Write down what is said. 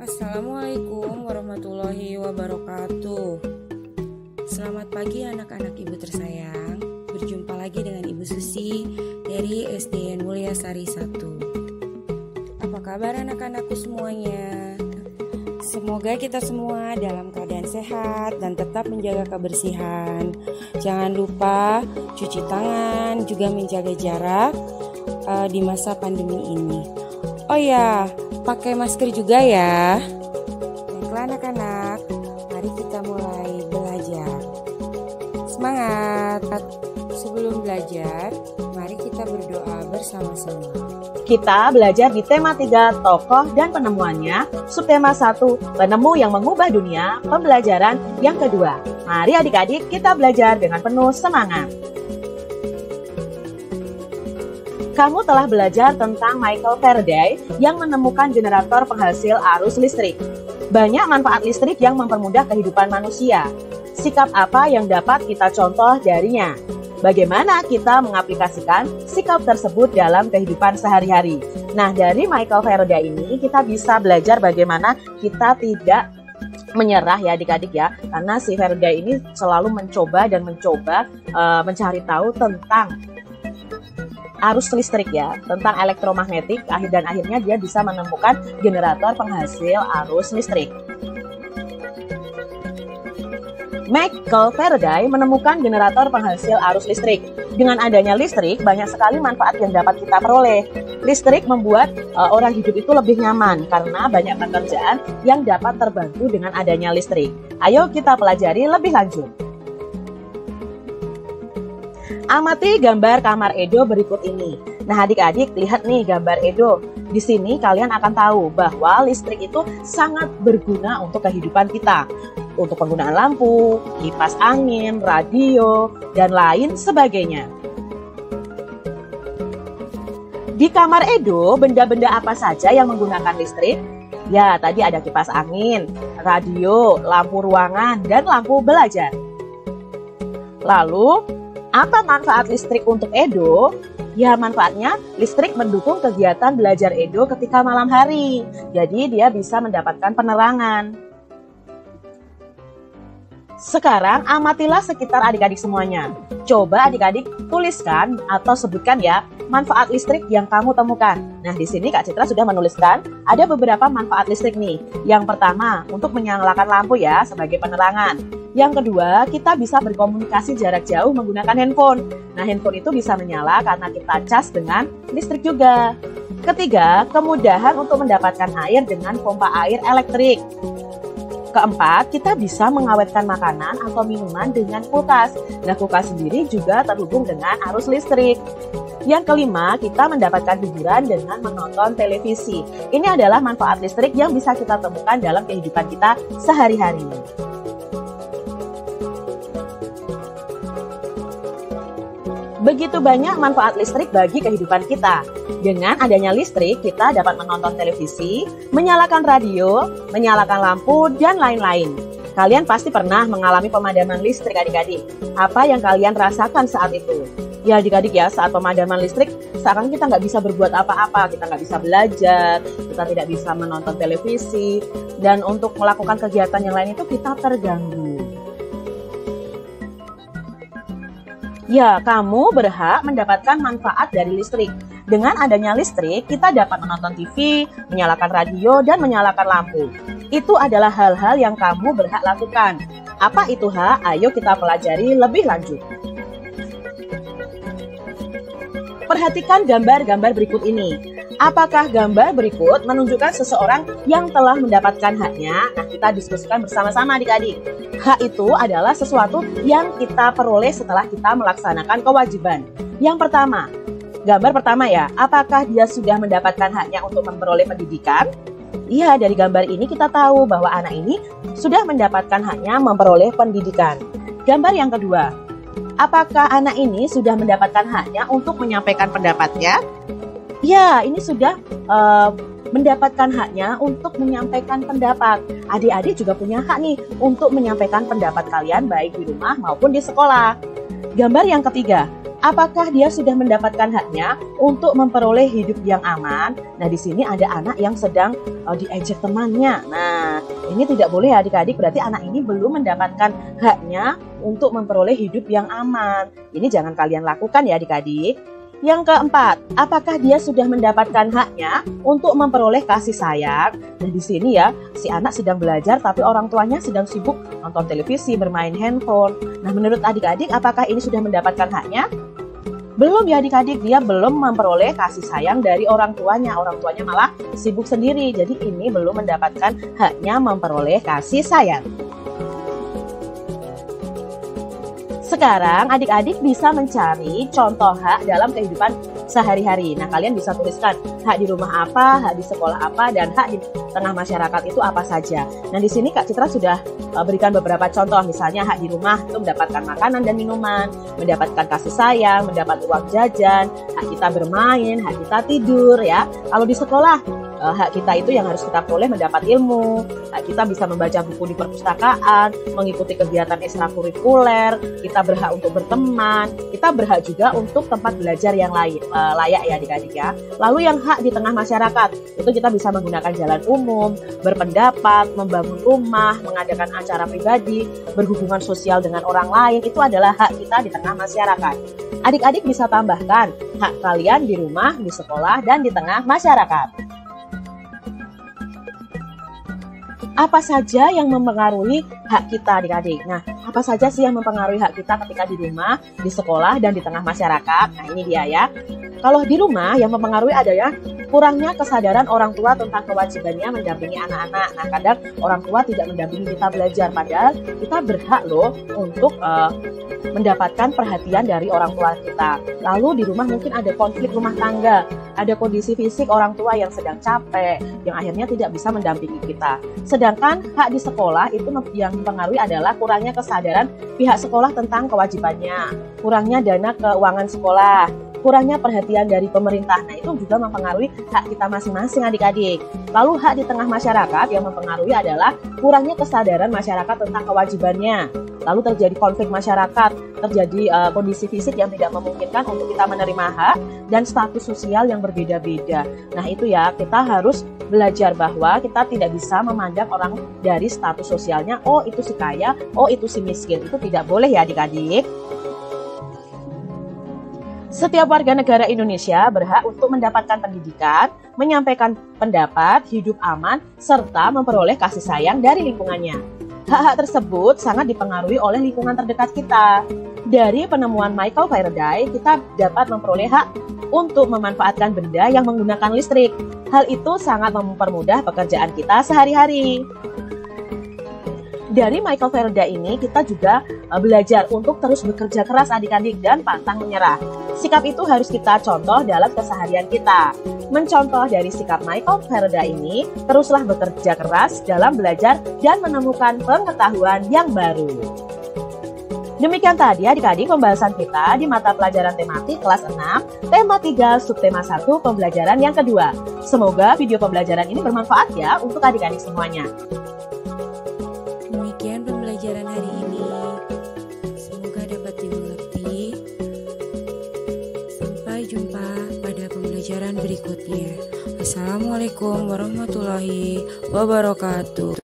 Assalamualaikum warahmatullahi wabarakatuh. Selamat pagi anak-anak ibu tersayang. Berjumpa lagi dengan Ibu Susi dari SDN Mulyasari 1. Apa kabar anak-anakku semuanya? Semoga kita semua dalam keadaan sehat dan tetap menjaga kebersihan. Jangan lupa cuci tangan, juga menjaga jarak di masa pandemi ini. Oh ya, pakai masker juga ya. Baiklah anak-anak, mari kita mulai belajar. Semangat! Sebelum belajar, mari kita berdoa bersama-sama. Kita belajar di tema 3, tokoh dan penemuannya, subtema 1, penemu yang mengubah dunia, pembelajaran yang kedua. Mari adik-adik kita belajar dengan penuh semangat. Kamu telah belajar tentang Michael Faraday yang menemukan generator penghasil arus listrik. Banyak manfaat listrik yang mempermudah kehidupan manusia. Sikap apa yang dapat kita contoh darinya? Bagaimana kita mengaplikasikan sikap tersebut dalam kehidupan sehari-hari? Nah, dari Michael Faraday ini kita bisa belajar bagaimana kita tidak menyerah ya adik-adik ya. Karena si Faraday ini selalu mencoba mencari tahu tentang arus listrik ya, tentang elektromagnetik, dan akhirnya dia bisa menemukan generator penghasil arus listrik. Michael Faraday menemukan generator penghasil arus listrik. Dengan adanya listrik, banyak sekali manfaat yang dapat kita peroleh. Listrik membuat orang hidup itu lebih nyaman karena banyak pekerjaan yang dapat terbantu dengan adanya listrik. Ayo kita pelajari lebih lanjut. Amati gambar kamar Edo berikut ini. Nah adik-adik lihat nih gambar Edo. Di sini kalian akan tahu bahwa listrik itu sangat berguna untuk kehidupan kita. Untuk penggunaan lampu, kipas angin, radio, dan lain sebagainya. Di kamar Edo, benda-benda apa saja yang menggunakan listrik? Ya, tadi ada kipas angin, radio, lampu ruangan, dan lampu belajar. Lalu, apa manfaat listrik untuk Edo? Ya, manfaatnya listrik mendukung kegiatan belajar Edo ketika malam hari. Jadi dia bisa mendapatkan penerangan. Sekarang amatilah sekitar adik-adik semuanya. Coba adik-adik tuliskan atau sebutkan ya manfaat listrik yang kamu temukan. Nah, di sini Kak Citra sudah menuliskan ada beberapa manfaat listrik nih. Yang pertama, untuk menyalakan lampu ya sebagai penerangan. Yang kedua, kita bisa berkomunikasi jarak jauh menggunakan handphone. Nah, handphone itu bisa menyala karena kita cas dengan listrik juga. Ketiga, kemudahan untuk mendapatkan air dengan pompa air elektrik. Keempat, kita bisa mengawetkan makanan atau minuman dengan kulkas. Nah, kulkas sendiri juga terhubung dengan arus listrik. Yang kelima, kita mendapatkan hiburan dengan menonton televisi. Ini adalah manfaat listrik yang bisa kita temukan dalam kehidupan kita sehari-hari. Begitu banyak manfaat listrik bagi kehidupan kita. Dengan adanya listrik, kita dapat menonton televisi, menyalakan radio, menyalakan lampu, dan lain-lain. Kalian pasti pernah mengalami pemadaman listrik adik-adik. Apa yang kalian rasakan saat itu? Ya adik-adik ya, saat pemadaman listrik, sekarang kita nggak bisa berbuat apa-apa. Kita nggak bisa belajar, kita tidak bisa menonton televisi, dan untuk melakukan kegiatan yang lain itu kita terganggu. Ya, kamu berhak mendapatkan manfaat dari listrik. Dengan adanya listrik, kita dapat menonton TV, menyalakan radio, dan menyalakan lampu. Itu adalah hal-hal yang kamu berhak lakukan. Apa itu hak? Ayo kita pelajari lebih lanjut. Perhatikan gambar-gambar berikut ini. Apakah gambar berikut menunjukkan seseorang yang telah mendapatkan haknya? Nah, kita diskusikan bersama-sama adik-adik. Hak itu adalah sesuatu yang kita peroleh setelah kita melaksanakan kewajiban. Yang pertama, gambar pertama ya, apakah dia sudah mendapatkan haknya untuk memperoleh pendidikan? Iya, dari gambar ini kita tahu bahwa anak ini sudah mendapatkan haknya memperoleh pendidikan. Gambar yang kedua, apakah anak ini sudah mendapatkan haknya untuk menyampaikan pendapatnya? Ya, ini sudah mendapatkan haknya untuk menyampaikan pendapat. Adik-adik juga punya hak nih untuk menyampaikan pendapat kalian baik di rumah maupun di sekolah. Gambar yang ketiga, Apakah dia sudah mendapatkan haknya untuk memperoleh hidup yang aman? Nah, di sini ada anak yang sedang diejek temannya. Nah, ini tidak boleh adik-adik, berarti anak ini belum mendapatkan haknya untuk memperoleh hidup yang aman. Ini jangan kalian lakukan ya adik-adik. Yang keempat, apakah dia sudah mendapatkan haknya untuk memperoleh kasih sayang? Dan di sini ya, si anak sedang belajar tapi orang tuanya sedang sibuk nonton televisi, bermain handphone. Nah, menurut adik-adik, apakah ini sudah mendapatkan haknya? Belum ya adik-adik, dia belum memperoleh kasih sayang dari orang tuanya. Orang tuanya malah sibuk sendiri. Jadi ini belum mendapatkan haknya memperoleh kasih sayang. Sekarang adik-adik bisa mencari contoh hak dalam kehidupan sehari-hari. Nah, kalian bisa tuliskan hak di rumah apa, hak di sekolah apa, dan hak di tengah masyarakat itu apa saja. Nah, di sini Kak Citra sudah berikan beberapa contoh. Misalnya hak di rumah itu mendapatkan makanan dan minuman, mendapatkan kasih sayang, mendapat uang jajan, hak kita bermain, hak kita tidur ya. Kalau di sekolah, hak kita itu yang harus kita peroleh mendapat ilmu, hak kita bisa membaca buku di perpustakaan, mengikuti kegiatan ekstrakurikuler, kita berhak untuk berteman, kita berhak juga untuk tempat belajar yang layak ya adik-adik ya. Lalu yang hak di tengah masyarakat, itu kita bisa menggunakan jalan umum, berpendapat, membangun rumah, mengadakan acara pribadi, berhubungan sosial dengan orang lain, itu adalah hak kita di tengah masyarakat. Adik-adik bisa tambahkan hak kalian di rumah, di sekolah, dan di tengah masyarakat. Apa saja yang mempengaruhi hak kita adik-adik? Nah, apa saja sih yang mempengaruhi hak kita ketika di rumah, di sekolah, dan di tengah masyarakat? Nah, ini dia ya. Kalau di rumah yang mempengaruhi adalah kurangnya kesadaran orang tua tentang kewajibannya mendampingi anak-anak. Nah, kadang orang tua tidak mendampingi kita belajar, padahal kita berhak loh untuk mendapatkan perhatian dari orang tua kita. Lalu di rumah mungkin ada konflik rumah tangga, ada kondisi fisik orang tua yang sedang capek, yang akhirnya tidak bisa mendampingi kita. Sedangkan hak di sekolah itu yang mempengaruhi adalah kurangnya kesadaran pihak sekolah tentang kewajibannya, kurangnya dana keuangan sekolah, kurangnya perhatian dari pemerintah. Nah, itu juga mempengaruhi hak kita masing-masing adik-adik. Lalu hak di tengah masyarakat yang mempengaruhi adalah kurangnya kesadaran masyarakat tentang kewajibannya. Lalu terjadi konflik masyarakat, terjadi kondisi fisik yang tidak memungkinkan untuk kita menerima hak, dan status sosial yang berbeda-beda. Nah, itu ya, kita harus belajar bahwa kita tidak bisa memandang orang dari status sosialnya, oh itu si kaya, oh itu si miskin. Itu tidak boleh ya adik-adik. Setiap warga negara Indonesia berhak untuk mendapatkan pendidikan, menyampaikan pendapat, hidup aman, serta memperoleh kasih sayang dari lingkungannya. Hak-hak tersebut sangat dipengaruhi oleh lingkungan terdekat kita. Dari penemuan Michael Faraday, kita dapat memperoleh hak untuk memanfaatkan benda yang menggunakan listrik. Hal itu sangat mempermudah pekerjaan kita sehari-hari. Dari Michael Faraday ini kita juga belajar untuk terus bekerja keras adik-adik dan pantang menyerah. Sikap itu harus kita contoh dalam keseharian kita. Mencontoh dari sikap Michael Faraday ini, teruslah bekerja keras dalam belajar dan menemukan pengetahuan yang baru. Demikian tadi adik-adik pembahasan kita di mata pelajaran tematik kelas 6, tema 3, subtema 1, pembelajaran yang kedua. Semoga video pembelajaran ini bermanfaat ya untuk adik-adik semuanya. Demikian pembelajaran hari ini. Semoga dapat dimengerti. Sampai jumpa pada pembelajaran berikutnya. Assalamualaikum warahmatullahi wabarakatuh.